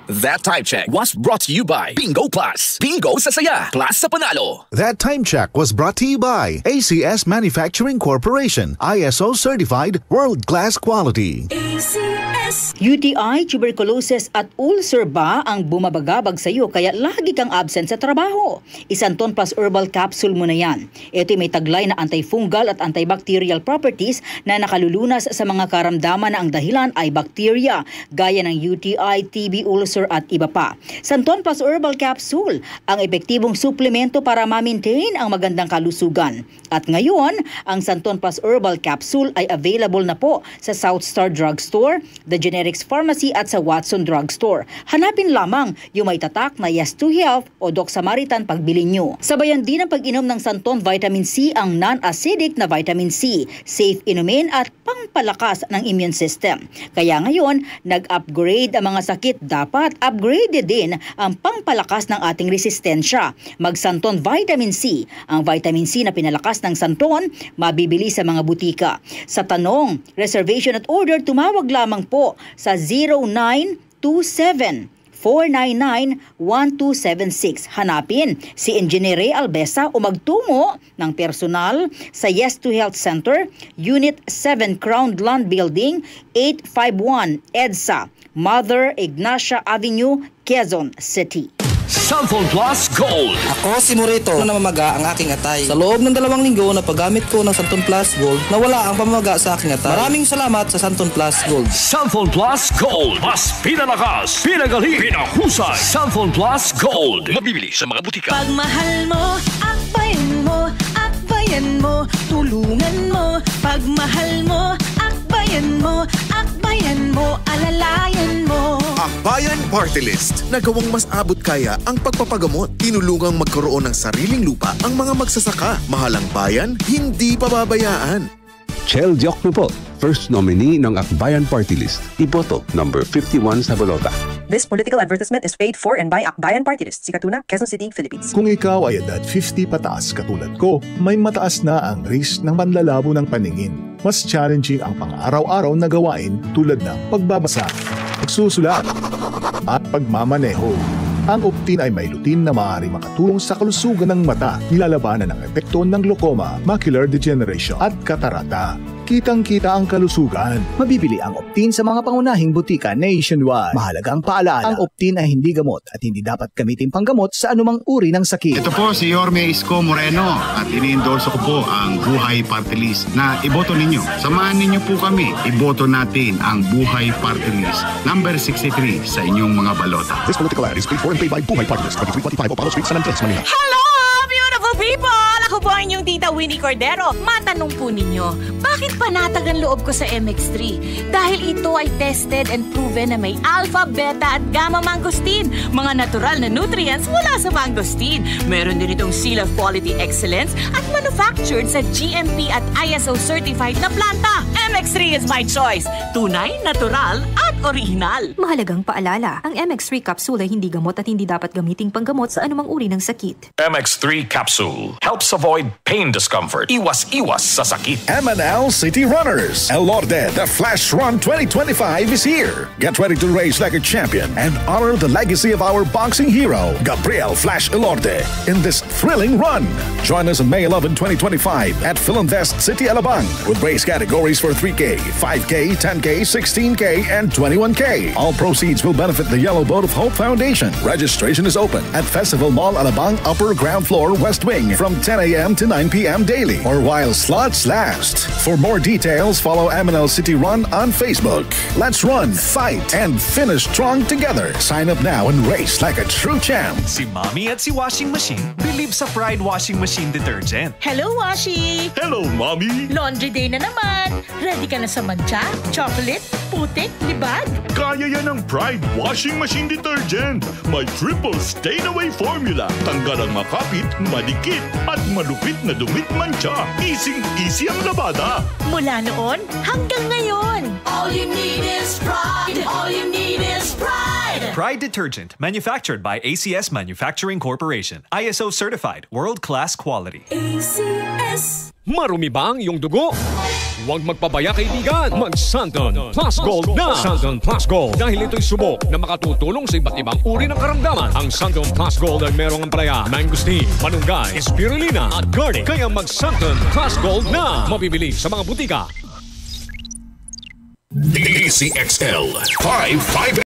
That Time Check was brought to you by Bingo Plus. Bingo sa saya, plus sa panalo. That Time Check was brought to you by ACS Manufacturing Corporation, ISO certified, world-class quality. ACS. UTI, tuberculosis at ulcer ba ang bumabagabag sa iyo kaya lagi kang absent sa trabaho? Isanton Plus Herbal Capsule mo na yan. Ito'y may taglay na antifungal at antibacterial properties na nakalulunas sa mga karamdaman na ang dahilan ay bacteria, gaya ng UTI, TB, ulcer at iba pa. Santon Plus Herbal Capsule, ang epektibong suplemento para ma-maintain ang magandang kalusugan. At ngayon, ang Santon Plus Herbal Capsule ay available na po sa South Star Drugstore, The Generics Pharmacy at sa Watson Drugstore. Hanapin lamang yung may tatak na Yes to Health o Doc Samaritan pagbili nyo. Sabayan din ang pag-inom ng Santon Vitamin C, ang non-acidic na vitamin C, safe inumin at pangpalakas ng immune system. Kaya ngayon, nag-upgrade ang mga sakit, dapat upgraded din ang pangpalakas ng ating resistensya. Mag-Santon Vitamin C. Ang vitamin C na pinalakas ng Santon, mabibili sa mga butika. Sa tanong, reservation at order, tumawag lamang po sa 0927-499-1276. Hanapin si Engineer Ray Albesa o magtungo ng personal sa Yes to Health Center, Unit 7 Crown Land Building, 851 EDSA, Mother Ignacia Avenue, Quezon City. Santon Plus Gold. Ako si Morito na namamaga ang aking atay. Sa loob ng 2 linggo na paggamit ko ng Santon Plus Gold, nawala ang pamamaga sa aking atay. Maraming salamat sa Santon Plus Gold. Santon Plus Gold. Mas pinalakas, pinagaling, pinahusay. Santon Plus Gold. Mabibili sa mga butika. Pagmahal mo, akbayan mo, akbayan mo, tulungan mo. Pagmahal mo, akbayan mo, akbayan mo, alalayan mo. Akbayan Party List. Nagawang mas abot kaya ang pagpapagamot. Tinulungang magkaroon ng sariling lupa ang mga magsasaka. Mahalang bayan, hindi pababayaan. Chel Diokno po, first nominee ng Akbayan Party List. Iboto, number 51 sa bolota. This political advertisement is paid for and by Akbayan Party List, Sikatuna, Quezon City, Philippines. Kung ikaw ay edad 50 pataas katulad ko, may mataas na ang risk ng panlalabo ng paningin. Mas challenging ang pang-araw-araw na gawain tulad ng pagbabasa, pagsusulat, at pagmamaneho. Ang Optin ay may lutin na maaari makatulong sa kalusugan ng mata, nilalabanan ang epekto ng glaucoma, macular degeneration at katarata. Kitang-kita ang kalusugan. Mabibili ang Optin sa mga pangunahing butika nationwide. Mahalagang paalala, ang Optin ay hindi gamot at hindi dapat gamitin panggamot sa anumang uri ng sakit. Ito po si Yorme Isko Moreno at ini-endorso ko po ang Buhay Party List na iboto ninyo. Samahan ninyo po kami. Iboto natin ang Buhay Party List number 63 sa inyong mga balota. This political ad is paid for and paid by Buhay Party List, 2325 Opalo Street, San Andres, Manila. Hello, beautiful people! Ako po ang inyong tita Winnie Cordero. Matanong po ninyo, bakit panatag ang loob ko sa MX3? Dahil ito ay tested and proven na may alpha, beta at gamma mangosteen. Mga natural na nutrients mula sa mangosteen. Meron din itong Seal of Quality Excellence at manufactured sa GMP at ISO certified na planta. MX3 is my choice. Tunay, natural at original. Mahalagang paalala, ang MX3 capsule ay hindi gamot at hindi dapat gamiting panggamot sa anumang uri ng sakit. MX3 Capsule helps avoid pain discomfort. Iwas-iwas sa sakit. MNL City Runners. Elorde, the Flash Run 2025 is here. Get ready to race like a champion and honor the legacy of our boxing hero, Gabriel Flash Elorde, in this thrilling run. Join us on May 11, 2025 at Philinvest City, Alabang with race categories for 3K, 5K, 10K, 16K, and 21K. All proceeds will benefit the Yellow Boat of Hope Foundation. Registration is open at Festival Mall, Alabang, upper ground floor, West Wing from 10 a.m. to 9 p.m. daily or while slots last. For more details, follow MNL City Run on Facebook. Let's run, fight, and finish strong together. Sign up now and race like a true champ. Si Mommy at si Washing Machine believe sa Pride Washing Machine Detergent. Hello, Washi! Hello, Mommy! Laundry day na naman. Ready ka na sa mancha, chocolate, putik, libag? Kaya yan ang Pride Washing Machine Detergent. May triple stain-away formula. Tanggal ang makapit, madikit, at malupit na dumit mancha. Easy ang labada. Mula noon hanggang ngayon. All you need is pride. All you need is pride. Pride detergent, manufactured by ACS Manufacturing Corporation. ISO certified, world-class quality. ACS. Marumi ba ang iyong dugo? Huwag magpabaya, kaibigan. Mag-Santon Plus Gold na. Santon Plus Gold. Dahil ito'y subok na makatutulong sa iba't ibang uri ng karamdaman. Ang Santon Plus Gold ay merong ampalaya, mangosteen, malunggay, spirulina at garlic. Kaya mag-Santon Plus Gold na. Mabibili sa mga butika. DCXL 55